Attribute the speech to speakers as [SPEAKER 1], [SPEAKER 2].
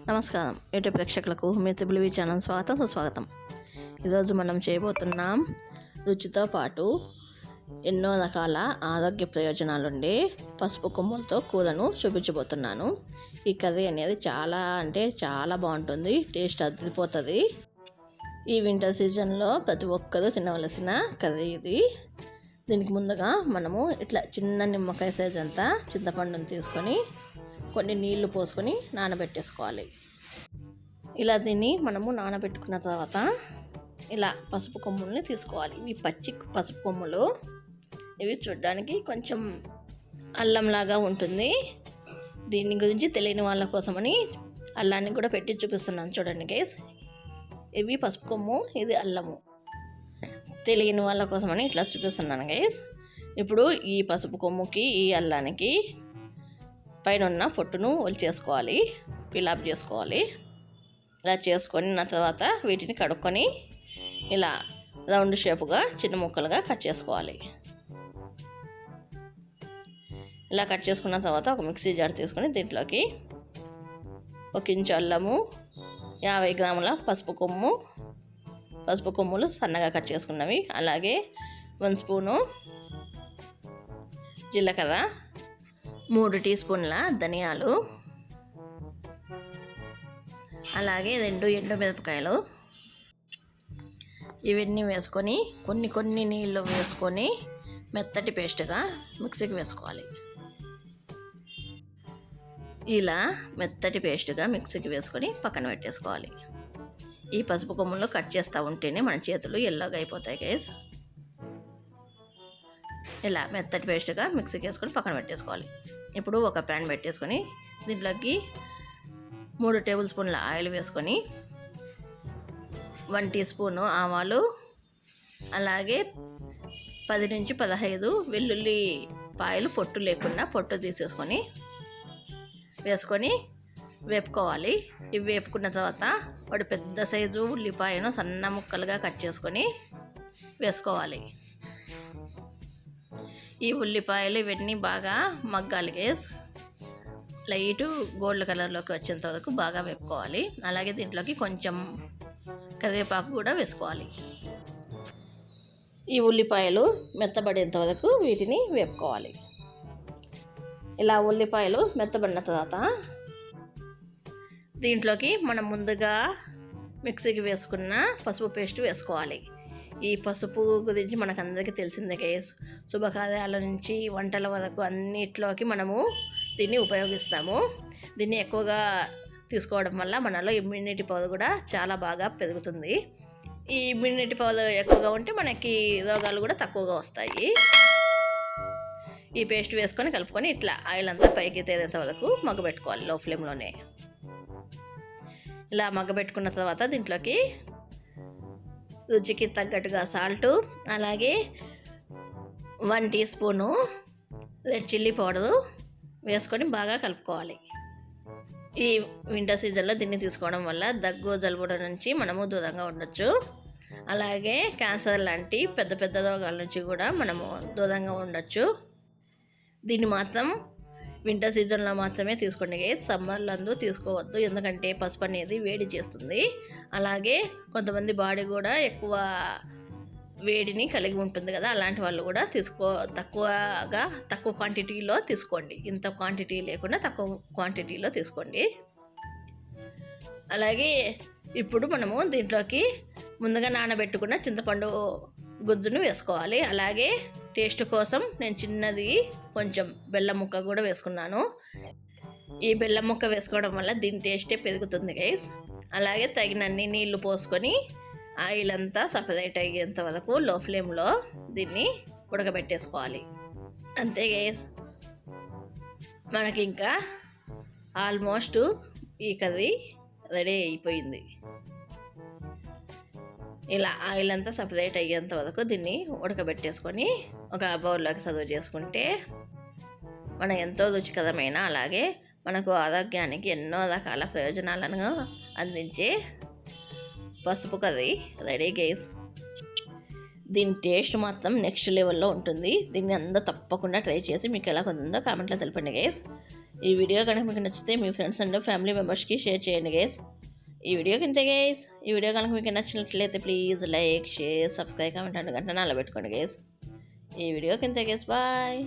[SPEAKER 1] నమస్కారం యూట్యూబ్ ప్రేక్షకులకు మీ triple channel సుస్వాగతం. ఈరోజు మనం చేయబోతున్నాం రుచితో పాటు ఎన్నో రకాల ఆరోగ్య ప్రయోజనాలుండే పసుపు కొమ్ములతో కూరను చూపించబోతున్నాను. ఈ కర్రీ అనేది చాలా బాగుంటుంది, టేస్ట్ అదిరిపోతుంది. ఈ వింటర్ సీజన్లో ప్రతి ఒక్కరూ తినవలసిన కర్రీ ఇది. దీనికి ముందుగా మనము ఇట్లా చిన్న నిమ్మకాయ సైజ్ అంతా చింతపండుని తీసుకొని కొన్ని నీళ్లు పోసుకొని నానబెట్టేసుకోవాలి. ఇలా దీన్ని మనము నానబెట్టుకున్న తర్వాత ఇలా పసుపు కొమ్ముల్ని తీసుకోవాలి. ఇవి పచ్చి పసుపు కొమ్ములు. ఇవి చూడడానికి కొంచెం అల్లంలాగా ఉంటుంది. దీని గురించి తెలియని వాళ్ళ కోసమని అల్లాన్ని కూడా పెట్టి చూపిస్తున్నాను. చూడండి గైస్, ఇవి పసుపు కొమ్ము, ఇది అల్లము. తెలియని వాళ్ళ కోసమని ఇట్లా చూపిస్తున్నాను గైస్. ఇప్పుడు ఈ పసుపు కొమ్ముకి ఈ అల్లానికి పైన ఉన్న పొట్టును ఒలిచేసుకోవాలి, పిలాప్ చేసుకోవాలి. ఇలా చేసుకొని తర్వాత వీటిని కడుక్కొని ఇలా రౌండ్ షేపుగా చిన్న ముక్కలుగా కట్ చేసుకోవాలి. ఇలా కట్ చేసుకున్న తర్వాత ఒక మిక్సీ జార్ తీసుకొని దీంట్లోకి 1 ఇంచు అల్లము, 50 గ్రాముల పసుపు కొమ్ములు సన్నగా కట్ చేసుకున్నవి, అలాగే 1 స్పూను జీలకర్ర, 3 టీ స్పూన్ల ధనియాలు, అలాగే 2 ఎండుమిరపకాయలు, ఇవన్నీ వేసుకొని కొన్ని నీళ్ళు వేసుకొని మెత్తటి పేస్ట్గా మిక్సీకి వేసుకోవాలి. ఇలా మెత్తటి పేస్ట్గా మిక్సీకి వేసుకొని పక్కన పెట్టేసుకోవాలి. ఈ పసుపు కొమ్ములు కట్ చేస్తూ ఉంటేనే మన చేతులు ఎల్లోగా అయిపోతాయి గైస్. ఇలా మెత్తటి పేస్ట్గా మిక్సీకి వేసుకొని పక్కన పెట్టేసుకోవాలి. ఇప్పుడు ఒక ప్యాన్ పెట్టేసుకొని దీంట్లోకి 3 టేబుల్ స్పూన్ల ఆయిల్ వేసుకొని 1 టీ స్పూను ఆవాలు, అలాగే 10 నుంచి 15 వెల్లుల్లి పాయలు పొట్టు లేకుండా పొట్టు తీసేసుకొని వేసుకొని వేపుకోవాలి. ఇవి వేపుకున్న తర్వాత ఒక పెద్ద సైజు ఉల్లిపాయను సన్న ముక్కలుగా కట్ చేసుకొని వేసుకోవాలి. ఈ ఉల్లిపాయలు ఇవన్నీ బాగా మగ్గాలి గైస్. లైట్ గోల్డ్ కలర్లోకి వచ్చేంత వరకు బాగా వేపుకోవాలి. అలాగే దీంట్లోకి కొంచెం కరివేపాకు కూడా వేసుకోవాలి. ఈ ఉల్లిపాయలు మెత్తబడేంత వరకు వీటిని వేపుకోవాలి. ఇలా ఉల్లిపాయలు మెత్తబడిన తర్వాత దీంట్లోకి మనం ముందుగా మిక్సీకి వేసుకున్న పసుపు పేస్ట్ వేసుకోవాలి. ఈ పసుపు గురించి మనకందరికీ తెలిసిందే గైస్. శుభకార్యాల నుంచి వంటల వరకు అన్నిట్లోకి మనము దీన్ని ఉపయోగిస్తాము. దీన్ని ఎక్కువగా తీసుకోవడం వల్ల మనలో ఇమ్యూనిటీ పవర్ కూడా చాలా బాగా పెరుగుతుంది. ఈ ఇమ్యూనిటీ పవర్ ఎక్కువగా ఉంటే మనకి రోగాలు కూడా తక్కువగా వస్తాయి. ఈ పేస్ట్ వేసుకొని కలుపుకొని ఇట్లా ఆయిల్ అంతా పైకి తేలేంత వరకు మగ్గబెట్టుకోవాలి లో ఫ్లేమ్లోనే. ఇలా మగ్గబెట్టుకున్న తర్వాత దీంట్లోకి రుచికి తగ్గట్టుగా సాల్టు, అలాగే 1 teaspoon red chilli powder వేసుకొని బాగా కలుపుకోవాలి. ఈ వింటర్ సీజన్లో దీన్ని తీసుకోవడం వల్ల దగ్గు జలుబు నుంచి మనము దూరంగా ఉండొచ్చు. అలాగే క్యాన్సర్ లాంటి పెద్ద రోగాల నుంచి కూడా మనము దూరంగా ఉండొచ్చు. దీన్ని మాత్రం వింటర్ సీజన్లో మాత్రమే తీసుకోండి గైస్. సమ్మర్లో అందు తీసుకోవద్దు, ఎందుకంటే పసుపు అనేది వేడి చేస్తుంది. అలాగే కొంతమంది బాడీ కూడా ఎక్కువ వేడిని కలిగి ఉంటుంది కదా, అలాంటి వాళ్ళు కూడా తక్కువ క్వాంటిటీలో తీసుకోండి. ఇంత క్వాంటిటీ లేకుండా తక్కువ క్వాంటిటీలో తీసుకోండి. అలాగే ఇప్పుడు మనము దీంట్లోకి ముందుగా నానబెట్టుకున్న చింతపండు గుజ్జును వేసుకోవాలి. అలాగే టేస్ట్ కోసం నేను చిన్నది కొంచెం బెల్లం ముక్క కూడా వేసుకున్నాను. ఈ బెల్లం ముక్క వేసుకోవడం వల్ల దీని టేస్టే పెరుగుతుంది గైస్. అలాగే తగినన్ని నీళ్లు పోసుకొని ఆయిల్ అంతా సపరేట్ అయ్యేంత వరకు లో ఫ్లేమ్లో దీన్ని ఉడకబెట్టేసుకోవాలి. అంతే గైస్, మనకి ఇంకా ఆల్మోస్ట్ ఈ కర్రీ రెడీ అయిపోయింది. ఇలా ఆయిల్ అంతా సపరేట్ అయ్యేంత వరకు దీన్ని ఉడకబెట్టేసుకొని ఒక బౌల్లోకి సర్వ్ చేసుకుంటే మన ఎంతో రుచికరమైన, అలాగే మనకు ఆరోగ్యానికి ఎన్నో రకాల ప్రయోజనాలను అందించే పసుపు కర్రీ రెడీ గైస్. దీని టేస్ట్ మాత్రం నెక్స్ట్ లెవెల్లో ఉంటుంది. దీన్ని అందరూ తప్పకుండా ట్రై చేసి మీకు ఎలా కుదిరిందో కామెంట్లో తెలపండి గైస్. ఈ వీడియో కనుక మీకు నచ్చితే మీ ఫ్రెండ్స్ అండ్ ఫ్యామిలీ మెంబర్స్కి షేర్ చేయండి గైస్. ఈ వీడియో కింద గైస్, ఈ వీడియో కనుక మీకు నచ్చినట్లయితే please like, share, subscribe, comment and గంట నాలో పెట్టుకోండి గైస్. ఈ వీడియో కింద గైస్, బాయ్.